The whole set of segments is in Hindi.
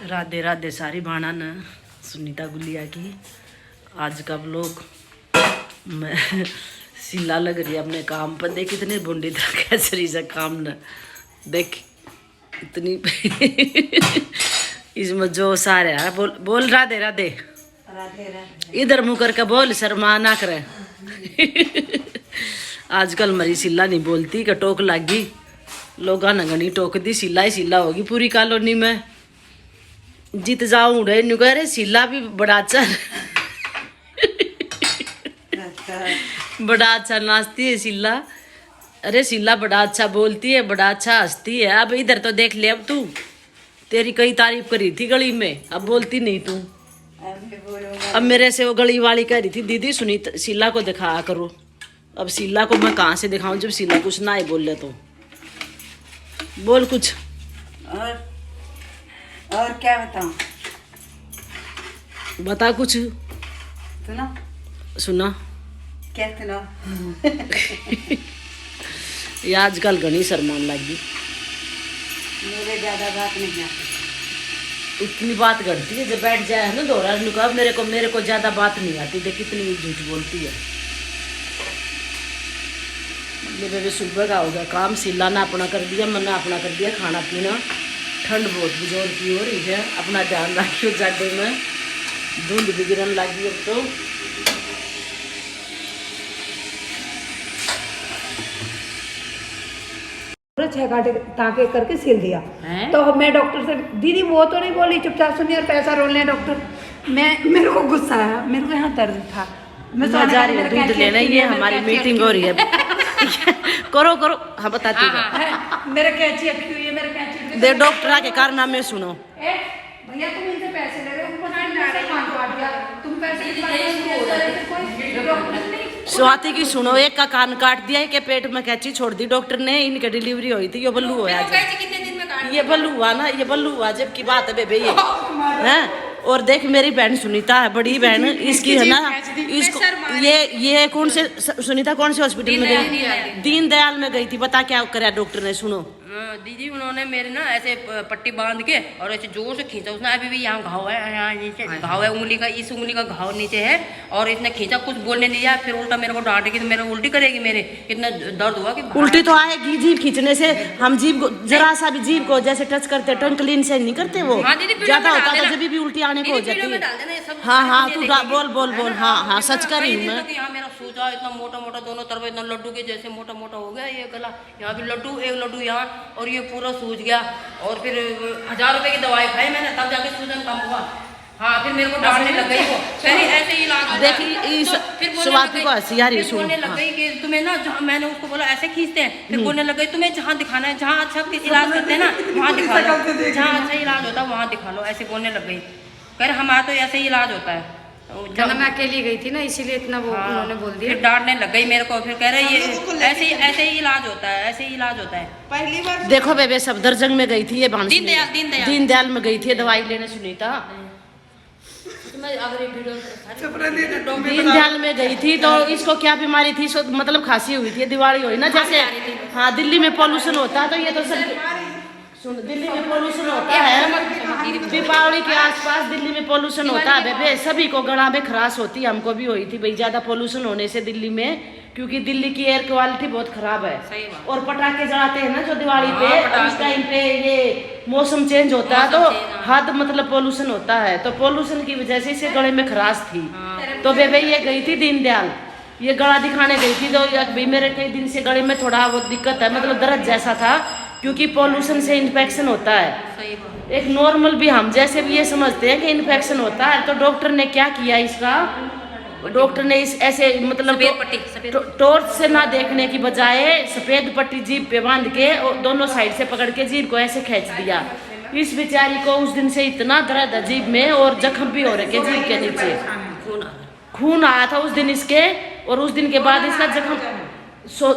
राधे राधे सारी भाणा न सुनीता गुलिया की। आज का व्लॉग मैं सिला लग रही है अपने काम पर। देख इतनी बुंडी तरह कैसरी से काम न देख इतनी इसमें जोश आ रहा है। बोल बोल राधे राधे इधर मुँह करके बोल, शर्मा ना करे। आजकल मरी सिला नहीं बोलती कि टोक लागी, लोगा नगनी टोक दी, सिला ही सिला होगी पूरी कॉलोनी में। जीत जाऊं उड़े नु कह रहे सिला भी बड़ा अच्छा बड़ा अच्छा नाचती है सिला। अरे सिला बड़ा अच्छा बोलती है, बड़ा अच्छा हंसती है। अब इधर तो देख ले, अब तू तेरी कई तारीफ करी थी गली में, अब बोलती नहीं तू। अब मेरे से वो गली वाली कह रही थी दीदी सुनी सिला को दिखाया करो। अब सिला को मैं कहाँ से दिखाऊं जब सिला कुछ ना ही बोल ले। तो बोल कुछ और क्या बताऊं? बता कुछ। सुना सुना क्या सुना? ये आजकल घनी शर्मान लगी। मेरे ज्यादा बात नहीं आती। इतनी बात करती है जब बैठ जाए ना दोहरा नुका मेरे को ज्यादा बात नहीं आती। देख कितनी झूठ बोलती है। मेरे सुबह का होगा काम, सिला ने अपना कर दिया, मैंने अपना कर दिया खाना पीना। ठंड बहुत बुजोर की हो रही है, अपना ध्यान रखियो। जाडे में धुंध भी गिरन लगी अब तो। छह काटे टाँके करके सिल दिया है? तो मैं डॉक्टर से दीदी वो तो नहीं बोली चुपचाप सुनिए और पैसा रोल लें डॉक्टर। मेरे को गुस्सा आया, मेरे को यहाँ दर्द था। मैं जा रही हूँ दूध लेना, ये हमारी मीटिंग हो रही है। करो करो हाँ बताती हूँ। मेरा कैंची रखी हुई है, मेरा कैंची दे डॉक्टर के कारनामे सुनो। भैया तुम इनसे पैसे ले रहे हो, तुम पैसे स्वाति की सुनो, एक का कान काट दिया, एक के पेट में कैंची छोड़ दी डॉक्टर ने। इनकी डिलीवरी हुई थी, ये बल्लू हुआ। ये बल्लू हुआ ना, ये बल्लू हुआ जब की बात है बेबे ये है। और देख मेरी बहन सुनीता है, बड़ी बहन इसकी है ना, इसको ये कौन से सुनीता कौन से हॉस्पिटल में गई? दीनदयाल में गई थी। बता क्या करा डॉक्टर ने? सुनो दीदी उन्होंने मेरे ना ऐसे पट्टी बांध के और ऐसे जोर से खींचा। उसने अभी भी यहाँ घाव है, यहाँ नीचे घाव है उंगली का, इस उंगली का घाव नीचे है। और इसने खींचा, कुछ बोलने नहीं दिया। फिर उल्टा मेरे को डांटेगी तो मेरे उल्टी करेगी। मेरे इतना दर्द हुआ कि उल्टी तो आएगी जीभ खींचने से। हम जीभ को जरा सा भी जीभ को जैसे टच करते टंग क्लीन से नहीं करते वो ज्यादा होता है, जब भी उल्टी आने को हो जाती है। हाँ हाँ तू बोल बोल बोल। हाँ हाँ सच कर रही हूँ मैं। यहाँ मेरा सूजा इतना मोटा मोटा दोनों तरफ इतना लड्डू के जैसे मोटा मोटा हो गया ये गला। यहाँ भी लड्डू, एक लड्डू यहाँ, और ये पूरा सूज गया। और फिर 1000 रुपए की दवाई खाई मैंने, तब जाके सूजन कम हुआ। हाँ फिर मेरे को डांटने लग गई वो। पहले ऐसे ही इलाज देखिए स्वाति को हंसी आ रही है। बोलने लग गई कि तुम्हें ना जहाँ, मैंने उसको बोला ऐसे खींचते हैं। फिर बोलने लग गई तुम्हें जहाँ दिखाना है, जहाँ अच्छा इलाज करते हैं ना वहाँ दिखा लो, जहाँ अच्छा इलाज होता है वहाँ दिखा लो। ऐसे बोलने लग गई। कह रहे हमारा तो ऐसे ही इलाज होता है। जब मैं अकेली गई थी ना इसीलिए इतना वो उन्होंने बोल दिया। फिर डांटने लग गई मेरे को। फिर कह रहे ये ऐसे ही इलाज होता है, ऐसे ही इलाज होता है। पहली बार देखो बेबे सफदरजंग में गई थी ये दीनदयाल दीनदयाल में गई थी दवाई लेने सुनीता। दीनदयाल में गई थी तो इसको क्या बीमारी थी? मतलब खांसी हुई थी, दिवाली हुई ना जैसे। हाँ दिल्ली में पोल्यूशन होता है तो ये तो सब सुन, दिल्ली में पोल्यूशन होता है। दीपावली के आसपास दिल्ली में पोल्यूशन होता है बेबे। सभी को गला में खराश होती है, हमको भी हुई थी भाई ज्यादा पोल्यूशन होने से दिल्ली में, क्योंकि दिल्ली की एयर क्वालिटी बहुत खराब है। और पटाखे जलाते हैं ना जो दिवाली पे, उस टाइम पे ये मौसम चेंज होता है तो हद मतलब पोल्यूशन होता है। तो पोल्यूशन की वजह से इसे गले में खराश थी। तो बेबे ये गई थी दीनदयाल, ये गला दिखाने गई थी। तो भाई मेरे कई दिन से गले में थोड़ा वो दिक्कत है, मतलब दर्द जैसा था, क्योंकि पोल्यूशन से इन्फेक्शन होता है। एक नॉर्मल भी हम जैसे भी ये समझते हैं कि इन्फेक्शन होता है। तो डॉक्टर ने क्या किया इसका, डॉक्टर ने इस ऐसे मतलब टॉर्च से ना देखने की बजाय सफेद पट्टी जीभ पे बांध के और दोनों साइड से पकड़ के जीभ को ऐसे खींच दिया। इस बेचारी को उस दिन से इतना दर्द है जीभ में, और जख्म भी हो रखे जीभ के नीचे, खून आया था उस दिन इसके। और उस दिन के बाद इसका जख्म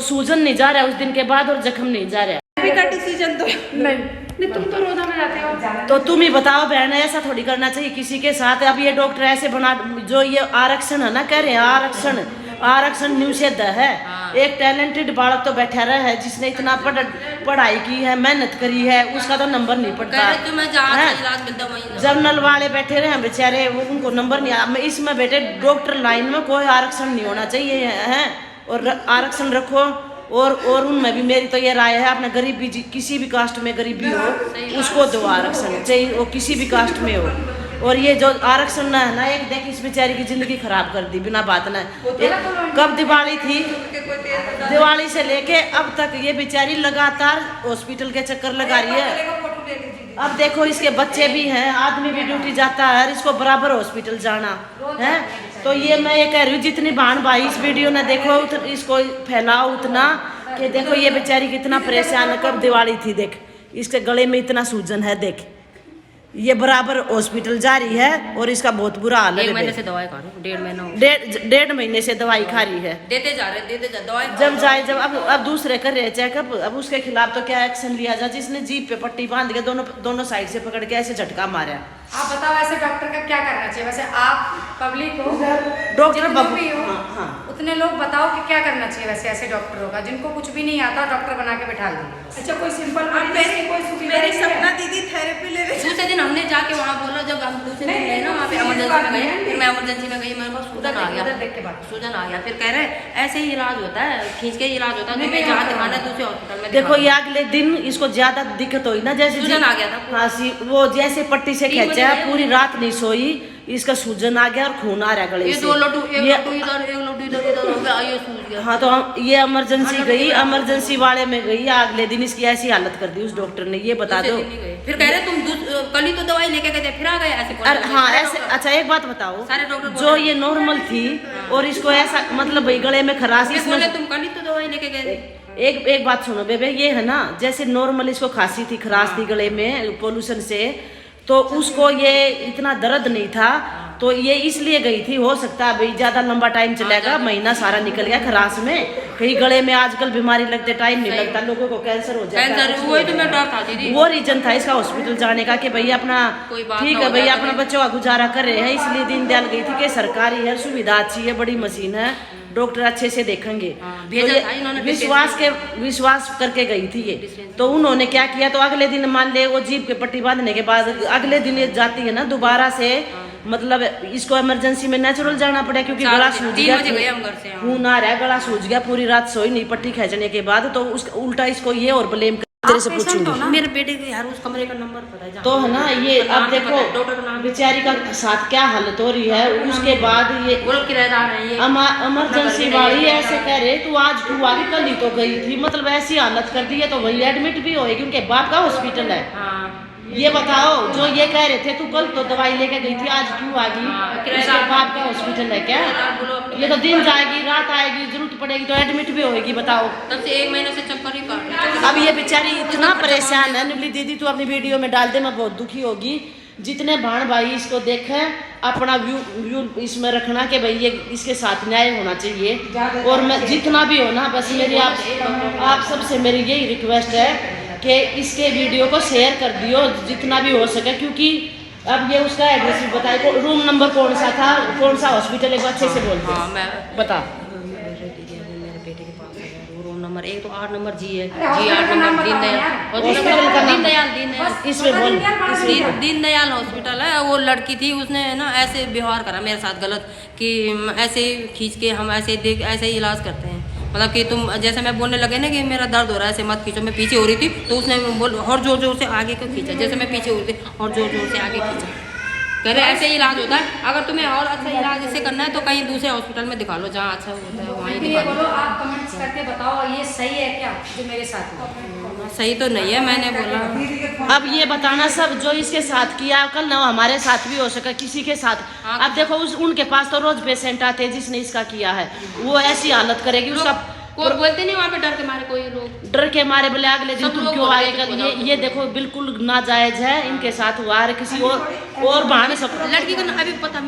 सूजन नहीं जा रहा है उस दिन के बाद, और जख्म नहीं जा रहा है। डिसीजन तो नहीं, तुम तो रोजा में जाते हो। तो तुम ही बताओ बहन, ऐसा थोड़ी करना चाहिए किसी के साथ। अब ये डॉक्टर ऐसे बना, जो ये आरक्षण है ना कह रहे हैं आरक्षण, आरक्षण निषेध है। एक टैलेंटेड बालक तो बैठा रहा है जिसने इतना पढ़ाई की है, मेहनत करी है, उसका तो नंबर नहीं पड़ता है। जर्नल वाले बैठे रहे हैं बेचारे, वो उनको नंबर नहीं। इसमें बेटे डॉक्टर लाइन में कोई आरक्षण नहीं होना चाहिए है, और आरक्षण रखो। और उनमें भी मेरी तो ये राय है, अपने गरीबी किसी भी कास्ट में गरीबी हो उसको दो आरक्षण, चाहे वो किसी भी कास्ट में हो। और ये जो आरक्षण ना है ना, एक देख इस बेचारी की जिंदगी खराब कर दी बिना बात ना। कब दिवाली थी, दिवाली से लेके अब तक ये बेचारी लगातार हॉस्पिटल के चक्कर लगा रही है। अब देखो इसके बच्चे भी हैं, आदमी भी ड्यूटी जाता है, इसको बराबर हॉस्पिटल जाना है। तो ये मैं ये कह रही हूँ, जितनी बहन भाई इस वीडियो ने देखो इसको फैलाओ उतना कि देखो ये बेचारी कितना परेशान है। कब दिवाली थी, देख इसके गले में इतना सूजन है, देख ये बराबर हॉस्पिटल जा रही है और इसका बहुत बुरा हाल है। 1 महीने से दवाई खा रही हूँ, 1.5 महीना डेढ़ महीने से दवाई खा रही है। देते जा दवाई जब जाए जब अब दूसरे कर रहे चेकअप, अब उसके खिलाफ तो क्या एक्शन लिया जाए। जिसने जीप पे पट्टी बांध के दोनों साइड से पकड़ के ऐसे झटका मारा। आप बताओ ऐसे डॉक्टर का क्या करना चाहिए? वैसे आप पब्लिक हो, डॉक्टर भी हो, उतने लोग बताओ कि क्या करना चाहिए वैसे ऐसे डॉक्टरों का, जिनको कुछ भी नहीं आता डॉक्टर बना के बैठा दिए। अच्छा कोई सिंपल मेरी सपना दीदी थेरेपी ले रही। दूसरे दिन हमने जाके वहाँ बोला, जब हम दूसरे दिन गए ना वहाँ पे इमरजेंसी में गए, फिर मैं इमरजेंसी में गई, मेरे पास सूजन आ गया, सूजन आ गया। फिर कह रहे ऐसे ही इलाज होता है, खींच के इलाज होता है, तुम्हें जहाँ दिखाना है दूसरे हॉस्पिटल में। देखो ये अगले दिन इसको ज्यादा दिक्कत हुई ना, जैसे सूजन आ गया था, हाँ वो जैसे पट्टी से खींचा, पूरी रात नहीं सोई, इसका सूजन आ गया और खून आ रहा गले से। ये 2 लड्डू इधर, एक लड्डू इधर हो गया, ये सूज गया। हाँ तो ये इमरजेंसी गई, इमरजेंसी वाले में गई, अगले दिन इसकी ऐसी हालत कर दी उस डॉक्टर ने। ये बता दो, फिर कह रहे तुम कल ही तो दवाई लेके गए थे, फिर आ गए ऐसे। हाँ ऐसे। अच्छा एक बात बताओ, सारे डॉक्टर जो ये नॉर्मल थी और इसको ऐसा मतलब भाई गले में खराश, इसने तुम कल ही तो दवाई लेके गए थे। एक बात सुनो बेबे, ये है ना जैसे नॉर्मल इसको खांसी थी, खराश थी गले में पोल्यूशन से, तो उसको ये इतना दर्द नहीं था, तो ये इसलिए गई थी। हो सकता है भाई ज्यादा लंबा टाइम चलेगा, महीना सारा निकल गया खराश में, कहीं गले में आजकल बीमारी लगते टाइम नहीं लगता, लोगों को कैंसर हो जाता है। वही तो मैं डर था दीदी, वो रीजन था इसका हॉस्पिटल जाने का कि भैया अपना ठीक है भैया अपना बच्चों का गुजारा कर रहे हैं, इसलिए दीनदयाल गई थी कि सरकारी है, सुविधा अच्छी है, बड़ी मशीन है, डॉक्टर अच्छे से देखेंगे। तो विश्वास करके गई थी ये। तो उन्होंने क्या किया, तो अगले दिन मान ले वो जीप के पट्टी बांधने के बाद अगले दिन ये जाती है ना दोबारा से, मतलब इसको इमरजेंसी में नेचुरल जाना पड़ा क्योंकि गला सूज गया, खून आ रहा है, गला सूज गया, पूरी रात सोई नहीं पट्टी खींचने के बाद। तो उसका उल्टा इसको ये और ब्लेम तेरे से पूछूंगी। मेरे बेटे के यार उस कमरे का नंबर पता है तो है ना ये। अब देखो बेचारी का साथ क्या हालत हो रही है, उसके बाद ये किराएदार है ये इमरजेंसी वाली ऐसे कह रहे तू आज क्यों आ गई, कल ही तो गई थी, मतलब ऐसी हालत कर दी है। तो वही एडमिट भी होगी क्योंकि बाप का हॉस्पिटल है। ये बताओ जो ये कह रहे थे तू कल तो दवाई लेके गई थी, आज क्यों आ गई, इसके बाप का हॉस्पिटल है क्या? ये तो दिन जाएगी रात आएगी, जरूरत पड़ेगी तो एडमिट भी होगी। बताओ तब से 1 महीने से चक्कर ही काट रही है। अब ये बेचारी इतना परेशान है। निबली दीदी तू अपनी वीडियो में डाल दे, मैं बहुत दुखी होगी। जितने बहन भाई इसको देखे अपना व्यू इसमें रखना कि भाई ये इसके साथ न्याय होना चाहिए। और मैं जितना भी हो ना, बस मेरी आप सबसे मेरी यही रिक्वेस्ट है कि इसके वीडियो को शेयर कर दियो जितना भी हो सके, क्योंकि अब ये उसका एड्रेस भी बताए, रूम नंबर कौन सा था, कौन सा हॉस्पिटल, एक बार अच्छे से बोल दो। मैं बता। मेरे बेटे के पास है रूम नंबर 1 तो 8 नंबर जी है, जी 8 नंबर हॉस्पिटल का नाम दीनदयाल इसमें बोल। दीनदयाल हॉस्पिटल है। वो लड़की थी, उसने ना ऐसे व्यवहार करा मेरे साथ गलत, कि ऐसे खींच के हम ऐसे ही इलाज करते हैं, मतलब कि तुम जैसे मैं बोलने लगे ना कि मेरा दर्द हो रहा है ऐसे मत खींचो, मैं पीछे हो रही थी तो उसने और जोर जोर से आगे को खींचा, जैसे मैं पीछे हो रही थी और जोर जोर से आगे खींचा। कह रहे ऐसे ही इलाज होता है, अगर तुम्हें और अच्छा इलाज इसे करना है तो कहीं दूसरे हॉस्पिटल में दिखा लो जहाँ अच्छा होता है वहीं दिखा लो। बोलो आप कमेंट्स करके बताओ ये सही है क्या जो मेरे साथ हुआ? सही तो नहीं है, मैंने बोला। अब ये बताना सब जो इसके साथ किया कल ना हमारे साथ भी हो सका किसी के साथ। अब देखो उनके पास तो रोज पेशेंट आते हैं, जिसने इसका किया है वो ऐसी हालत करेगी उसका। कोई बोलते नहीं वहाँ पे, डर के मारे कोई लोग डर के मारे बोले अगले दिन तुम क्यों आएगा। ये देखो बिल्कुल नाजायज है इनके साथ हुआ है, किसी और बहाने सब लड़की को अभी पता।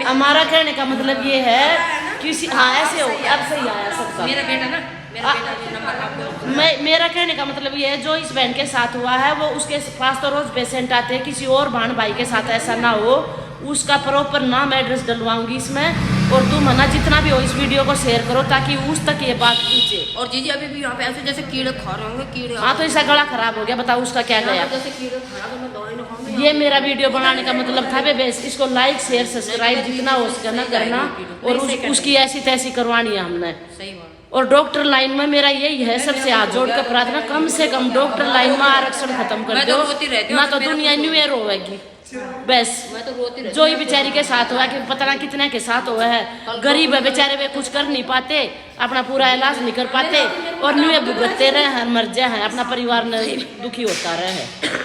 हमारा कहने का मतलब ये है किसी हाँ ऐसे हो अब सही आया सबका। मेरा बेटा ना मेरा कहने का मतलब ये है जो इस बहन के साथ हुआ है वो उसके पास तो रोज पेशेंट आते हैं, किसी और बहन भाई के साथ ऐसा ना हो। उसका प्रॉपर नाम एड्रेस डलवाऊंगी इसमें, और तुम है ना जितना भी हो इस वीडियो को शेयर करो ताकि उस तक ये बात पहुंचे। और जीजी अभी भी यहाँ पे ऐसे जैसे कीड़े खा रहे होंगे कीड़े। हाँ तो इसका गला खराब हो गया, बताओ उसका क्या गया। जैसे कीड़े खा रहे मैं दवाई ना खाऊंगी। ये मेरा वीडियो बनाने का मतलब था बेस, इसको लाइक शेयर सब्सक्राइब जितना हो सके ना करना, और उसकी ऐसी तैसी करवानी है हमने। सही बात। और डॉक्टर लाइन में मेरा यही है सबसे हाथ जोड़ कर प्रार्थना, कम से कम डॉक्टर लाइन में आरक्षण खत्म कर दो, ना तो दुनिया न्यू ईयर होगी। बस मैं तो रोती रहती जो ही बेचारी के साथ हुआ कि पता ना कितने के साथ हुआ है, गरीब है बेचारे, वे कुछ कर नहीं पाते, अपना पूरा इलाज नहीं कर पाते, और न्यू भुगतते रहे हैं, मर जाए हैं, अपना परिवार दुखी होता रहे है।